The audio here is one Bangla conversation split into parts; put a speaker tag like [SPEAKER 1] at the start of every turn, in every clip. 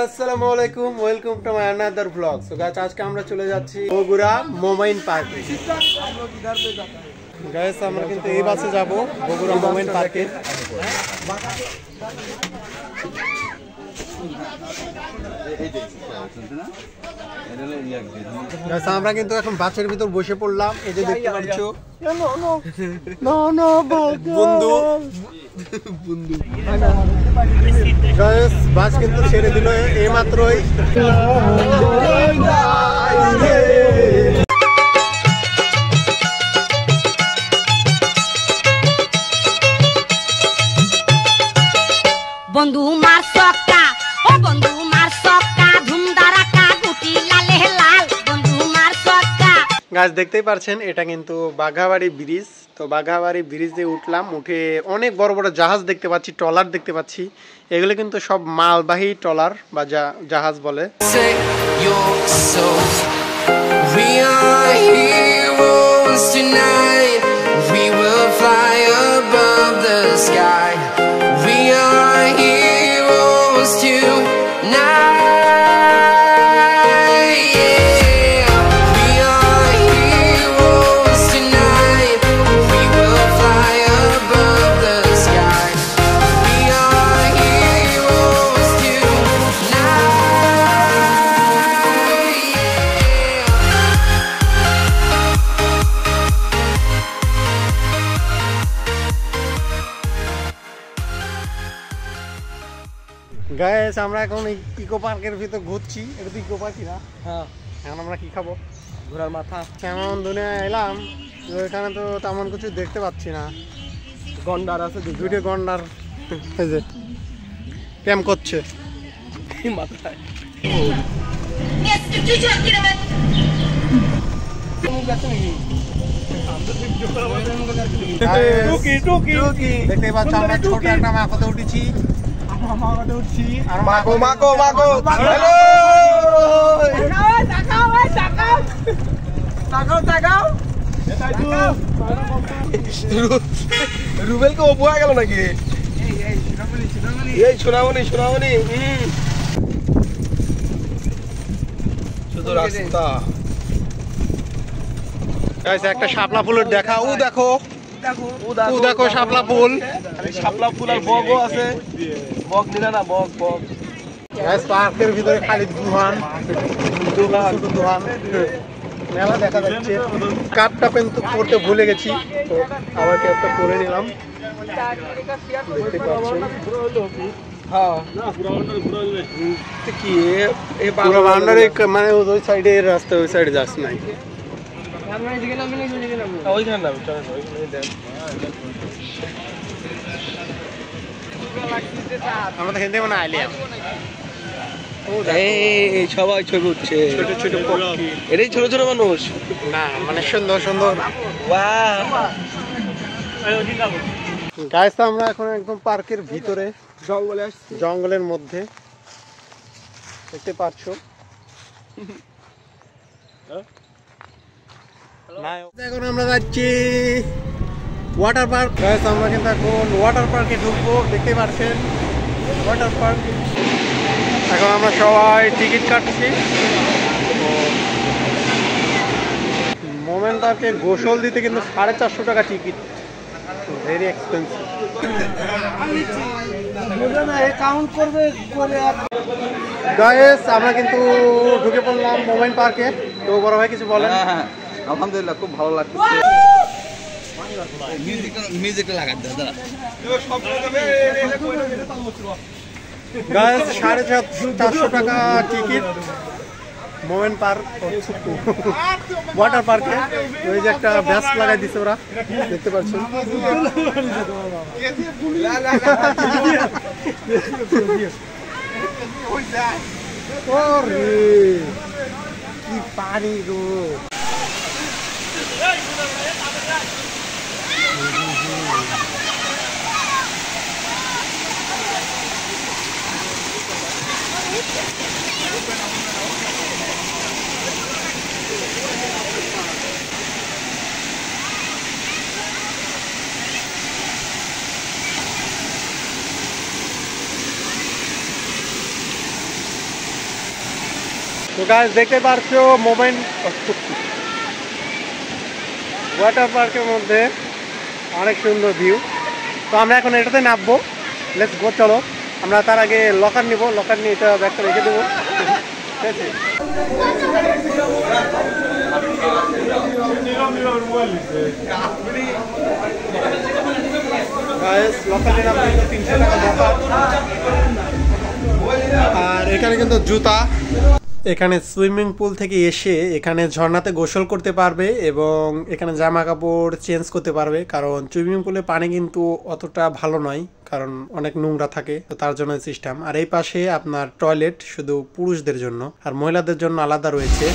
[SPEAKER 1] আসসালামু আলাইকুম, welcome to my another blog. So guys, আজকে আমরা চলে যাচ্ছি বগুড়া মোমাইন পার্কে। গাইস, আমরা কিন্তু এই বাসে যাব বগুড়া মোমাইন পার্কে। গাইস, আমরা কিন্তু এখন বাসের ভিতর বসে পড়লাম। এই যে দেখতে পাচ্ছ বন্ধু গাইস, বাস কিন্তু ছেড়ে দিল এই মাত্রই।
[SPEAKER 2] বন্ধু মার সক্কা, ও বন্ধু মার সক্কা, ধুমধারাকা গুটি লালে লাল, বন্ধু মার সক্কা।
[SPEAKER 1] গাইস, দেখতেই পারছেন এটা কিন্তু বাঘাবাড়ি ব্রিজ। তো বাঘাবাড়ি ব্রিজে উঠলাম, উঠে অনেক বড় বড় জাহাজ দেখতে পাচ্ছি, ট্রলার দেখতে পাচ্ছি। এগুলো কিন্তু সব মালবাহী ট্রলার বা জাহাজ বলে। গাইস, আমরা এখন ইকো পার্কের ভিতর ঘুরছি। এটা তো ইকো পার্কই না? হ্যাঁ। এখন আমরা কি খাবো? ঘোড়ার মাথা। কেমন দুনিয়া এলাম, এখানে তো তেমন কিছু দেখতে পাচ্ছি না। গন্ডার আছে, দুটো গন্ডার এই যে ক্যাম্প করছে মাথায়। দেখতে পাচ্ছ আমরা ছোট একটা মাকতে উঠেছি।
[SPEAKER 3] রুবেলকে অপু হয়ে গেল নাকি? এই শোনাবনি শুধু রাস্তা।
[SPEAKER 1] একটা শাপলা ফুলের দেখা। ও দেখো, ও দেখো শাপলা ফুল।
[SPEAKER 3] শাপলা ফুল আর বগও আছে। বগ নিলা না, বগ
[SPEAKER 1] পার্কের ভিতরে খালি দুহান মেলা দেখা যাচ্ছে। কাপটা কিন্তু পড়তে ভুলে গেছি, তো আবার ক্যাপটা পরে নিলাম। দেখতে পাচ্ছেন মানে ওই সাইডে রাস্তা, ওই সাইডে যাস নাই। আমরা এখান থেকে মানে আইলাম।
[SPEAKER 3] সবাই ছবি উঠছে,
[SPEAKER 1] ছোট ছোট পক্ষী।
[SPEAKER 3] এটাই ছোট ছোট মানুষ
[SPEAKER 1] না, মানে সুন্দর সুন্দর। গাইস, আমরা এখন একদম পার্কের ভিতরে
[SPEAKER 3] জঙ্গলে আসছি,
[SPEAKER 1] জঙ্গলের মধ্যে দেখতে পাচ্ছ। এখন আমরা যাচ্ছি ওয়াটার পার্ক। গাইস, আমরা কিন্তু এখন ওয়াটার পার্কে ঢুকবো। দেখতে পাচ্ছেন ওয়াটার পার্ক। এখন আমরা সবাই টিকিট কাটছি। মোমেন পার্কে গোসল দিতে কিন্তু 450 টাকা টিকিট, ভেরি এক্সপেন্সিভ। গাইস, আমরা কিন্তু ঢুকে পড়লাম মোমেন পার্কে। তো বড় ভাই কিছু বলেন?
[SPEAKER 3] আলহামদুলিল্লাহ, খুব ভালো লাগছে। মিউজিকটা লাগাতে দাদা।
[SPEAKER 1] গাইস, 450 টাকা টিকিট মোমেন পার্ক ওয়াটার পার্কে। ওই যে একটা ব্যাস লাগাই দিছে ওরা, দেখতে পাচ্ছেন। কি পানি গো! তো গাইস দেখতে পারছো মোমেন্ট ওয়াটার পার্কের মধ্যে অনেক সুন্দর ভিউ। তো আমরা এখন এটাতে নামবো, লেটস গো। চলো আমরা তার আগে লকার নিব, লকার নিয়ে এটা ব্যাগটা রেখে দেবো, ঠিক আছে? গাইস লকার নিলাম 300 টাকা লকার। আর এখানে কিন্তু জুতা, এখানে সুইমিং পুল থেকে এসে এখানে ঝর্ণাতে গোসল করতে পারবে এবং এখানে জামা কাপড় চেঞ্জ করতে পারবে, কারণ সুইমিং পুলে পানি কিন্তু অতটা ভালো নয়, কারণ অনেক নোংরা থাকে, তো তার জন্য সিস্টেম। আর এই পাশে আপনার টয়লেট শুধু পুরুষদের জন্য, আর মহিলাদের জন্য আলাদা রয়েছে।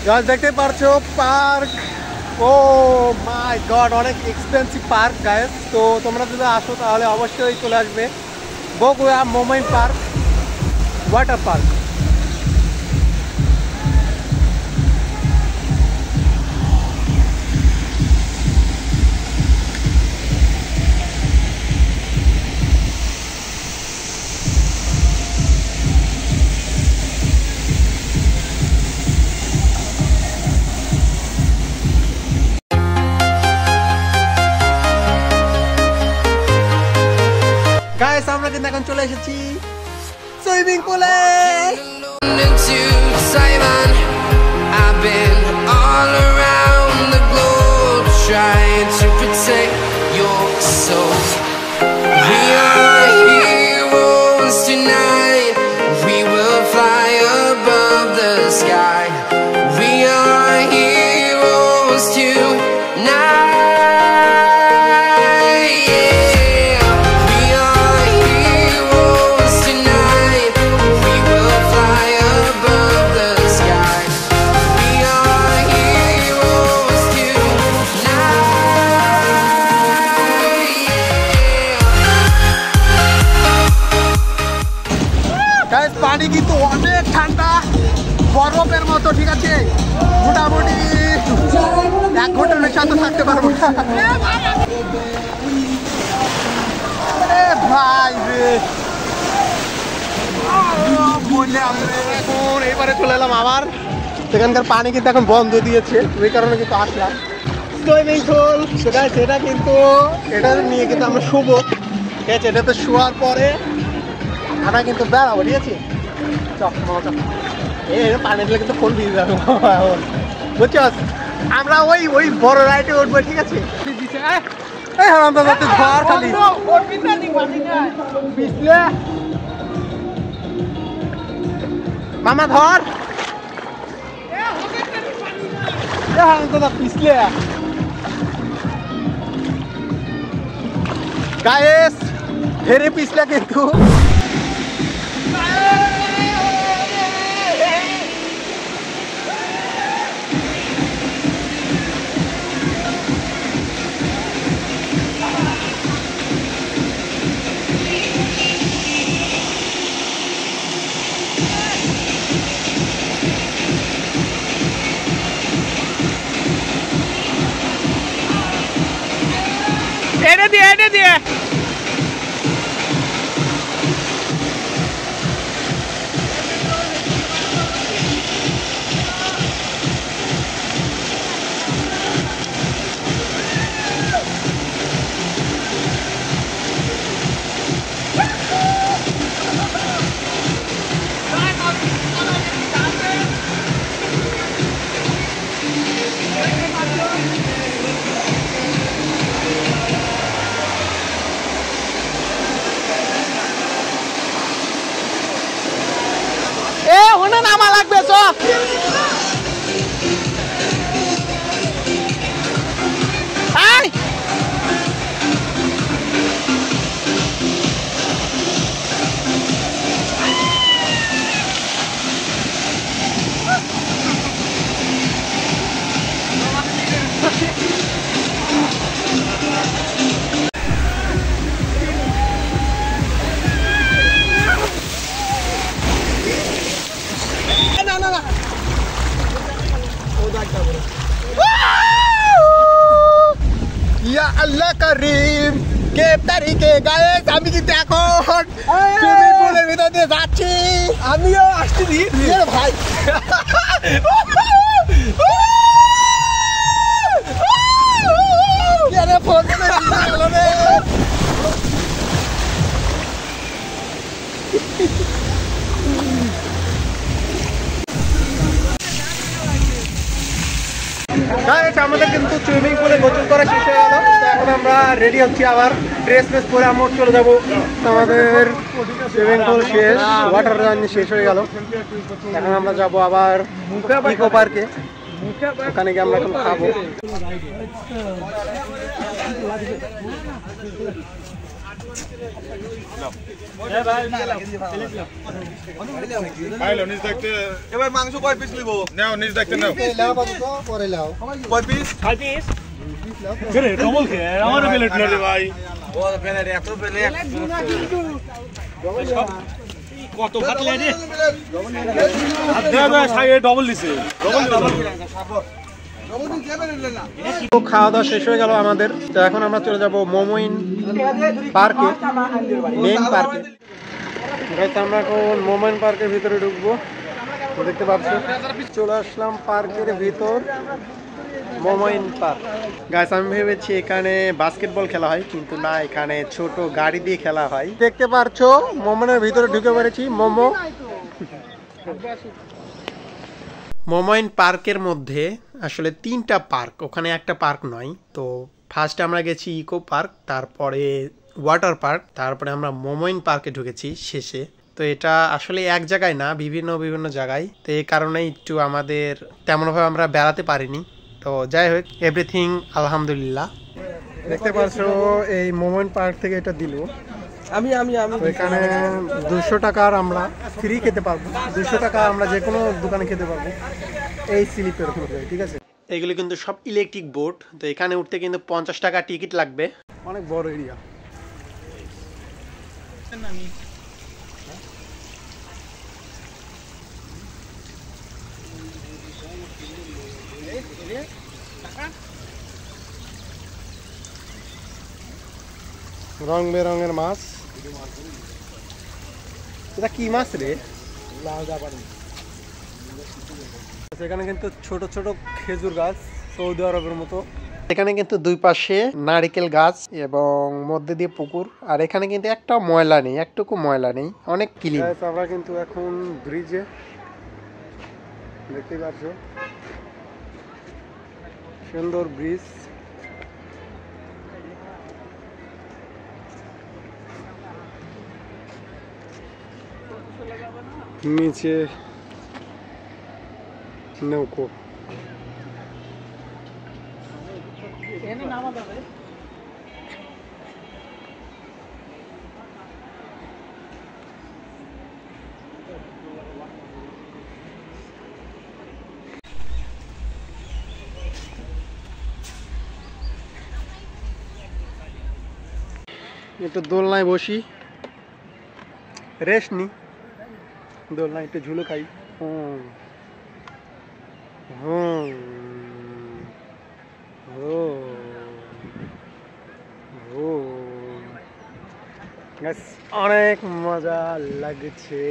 [SPEAKER 1] গাইস দেখতে পারছো পার্ক, ও মাই গড অনেক এক্সপেন্সিভ পার্ক গাইস। তো তোমরা যদি আসো তাহলে অবশ্যই চলে আসবে Bogura moment park water park. Guys আমরা কিন্তু এখন চলে এসেছি সুইমিং পুলে।
[SPEAKER 4] I've been all around the globe trying to protect your soul. We are heroes tonight. We will fly above the sky. We are heroes tonight.
[SPEAKER 1] পানি কিন্তু অনেক ঠান্ডা, বরফের মতো, ঠিক আছে? মোটামুটি 1 ঘন্টার বেশি তো থাকতে পারবো না। ভাই রে বললাম, এখন এবারে চলে এলাম আবার। সেখানকার পানি কিন্তু এখন বন্ধ দিয়েছে, ওই কারণে কিন্তু আসলাম সুইমিং পুল। সেটা কিন্তু এটা নিয়ে কিন্তু আমরা শুবো, ঠিক আছে? এটাতে শোয়ার পরে আমরা কিন্তু বেড়াবো, ঠিক আছে? পানি দিলে কিন্তু ফোন দিয়ে যাবো, বুঝছস? আমরা ওই বড় রাইডে উঠবো, ঠিক আছে? ধর খালি মামা ধর পিছলে গায়েস ফেরে পিছলে কিন্তু এটা দিয়ে নামা লাগবে সব। করিম গ্রেপ্তারিকে গায়েস আমি কিন্তু এখন সুইমিং পুলের ভিতর দিয়ে যাচ্ছি
[SPEAKER 3] আমিও আসছি
[SPEAKER 1] ভাই ফোন আমাদের কিন্তু সুইমিং পুলে গোসল করা শেষ হয়ে গেল। এখন আমরা রেডি হচ্ছি, আবার ড্রেস ফ্রেস পরে আমরা চলে যাবো। আমাদের সুইমিং পুল শেষ, ওয়াটার রান শেষ হয়ে গেল। এখন আমরা যাবো আবার ইকো পার্কে, ওখানে গিয়ে আমরা এখন খাবো।
[SPEAKER 3] এবার মাংস কয় পিস নিব? নাও নিজ দেখতে নাও।
[SPEAKER 1] পরে লাও
[SPEAKER 3] কয় পিস? 5 পিস। রে ডবল কে আমার প্লেট না রে ভাই। ও প্লেট এত প্লেট কত খাটলে রে? দাদা সাইয়ে ডবল দিছে। ডবল
[SPEAKER 1] তো খাওয়া দাওয়া শেষ হয়ে গেল আমাদের। তো এখন আমরা চলে যাব মোমোইন পার্কে, মেইন পার্কে। আমরা এখন মোমোইন পার্কের ভিতরে ঢুকবো। দেখতে পাচ্ছ চলে আসলাম পার্কের ভিতর, মোমোইন পার্ক। গাইস আমি ভেবেছি এখানে বাস্কেটবল খেলা হয়, কিন্তু না, এখানে ছোট গাড়ি দিয়ে খেলা হয়। দেখতে পারছো মোমোনের ভিতরে ঢুকে পড়েছি। মোমোইন পার্কের মধ্যে আসলে 3টা পার্ক, ওখানে একটা পার্ক নয়। তো ফার্স্টে আমরা গেছি ইকো পার্ক, তারপরে ওয়াটার পার্ক, তারপরে আমরা মোমোইন পার্কে ঢুকেছি শেষে। তো এটা আসলে এক জায়গায় না, বিভিন্ন জায়গায়। তো এই কারণে একটু আমাদের তেমনভাবে আমরা বেড়াতে পারিনি। তো যাই হোক, এভরিথিং আলহামদুলিল্লাহ। দেখতে পাচ্ছো এই মোমোইন পার্ক থেকে এটা দিল।
[SPEAKER 3] আমি
[SPEAKER 1] এখানে 200 টাকার আমরা ফ্রি খেতে পারবো। 200 টাকা আমরা যে কোনো দোকানে খেতে পারবো এই স্লিপের উপরে, ঠিক আছে। এগুলো কিন্তু সব ইলেকট্রিক বোট। তো এখানে উঠতে কিন্তু 50 টাকা টিকিট লাগবে। অনেক বড় এরিয়া। রং বেরঙের মাছ। এটা কি মাছ রে? এখানে কিন্তু ছোট ছোট খেজুর গাছ, সৌদি আরবের মতো। এখানে কিন্তু দুই পাশে নারিকেল গাছ এবং মধ্যে দিয়ে পুকুর। আর এখানে কিন্তু একটা ময়লা নেই, একটুকু ময়লা নেই, অনেক ক্লিন। আমরা কিন্তু এখন ব্রিজে, দেখতে পাচ্ছ সুন্দর ব্রিজ। নিচে নৌকো। একটু দোলনায় বসি, রেস্ট নি, দোলনায় একটু ঝুলো খাই। অনেক মজা লাগছে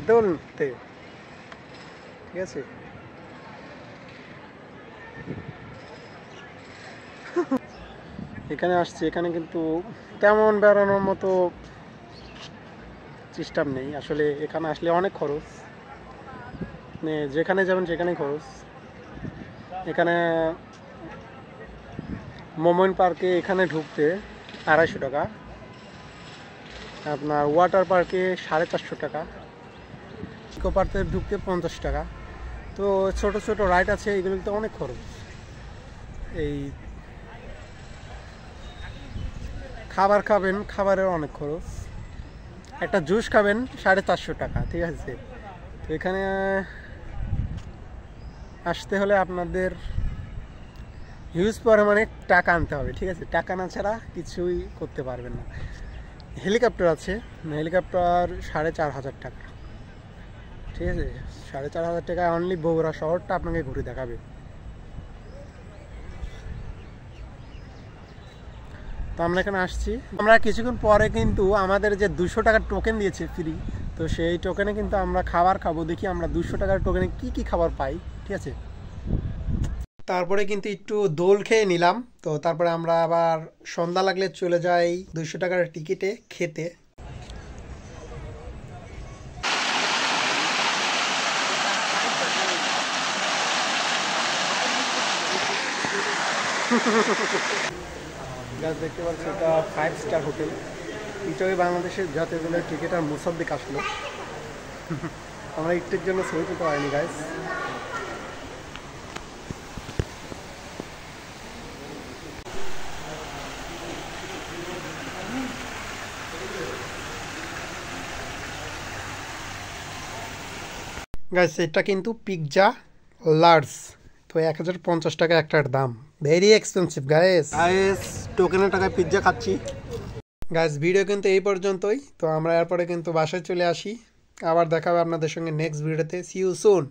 [SPEAKER 1] দোলতে, ঠিক আছে। এখানে আসছি, এখানে কিন্তু তেমন বেড়ানোর মতো সিস্টেম নেই আসলে। এখানে আসলে অনেক খরচ, মানে যেখানে যাবেন সেখানে খরচ। এখানে মোমোইন পার্কে এখানে ঢুকতে 250 টাকা, আপনার ওয়াটার পার্কে 450 টাকা, ইকো পার্কে ঢুকতে 50 টাকা। তো ছোট ছোট রাইড আছে, এগুলোতে অনেক খরচ। এই খাবার খাবেন, খাবারের অনেক খরচ। একটা জুস খাবেন 450 টাকা, ঠিক আছে। তো এখানে আসতে হলে আপনাদের হিউজ পরিমাণে টাকা আনতে হবে, ঠিক আছে। টাকা না ছাড়া কিছুই করতে পারবেন না। হেলিকপ্টার আছে, হেলিকপ্টার 4500 টাকা, ঠিক আছে। 4500 টাকায় অনলি বগুড়া শহরটা আপনাকে ঘুরে দেখাবে। তো আমরা এখানে আসছি। আমরা কিছুক্ষণ পরে কিন্তু আমাদের যে 200 টাকার টোকেন দিয়েছে ফ্রি, তো সেই টোকেনে কিন্তু আমরা খাবার খাবো। দেখি আমরা 200 টাকার টোকেনে কি কি খাবার পাই। ঠিক আছে, তারপরে কিন্তু একটু দোল খেয়ে নিলাম। তো তারপরে আমরা আবার সন্ধ্যা লাগলে চলে যাই 200 টাকার টিকিটে খেতে। দেখতে পাচ্ছি এটা 5 স্টার হোটেল। এটাই বাংলাদেশের জাতীয় দলের ক্রিকেটার মুসাদ্দিক আসলো। আমরা একটুর জন্য ছবি তুলতে পারিনি গাইস। গাইস এটা কিন্তু পিৎজা লার্জ, তো 1050 টাকা একটার দাম, ভেরি এক্সপেন্সিভ গাইস। টোকেনের টাকায় পিৎজা খাচ্ছি। গাইস ভিডিও কিন্তু এই পর্যন্তই। তো আমরা এরপরে কিন্তু বাসায় চলে আসি। আবার দেখা হবে আপনাদের সঙ্গে নেক্সট ভিডিওতে। See you soon.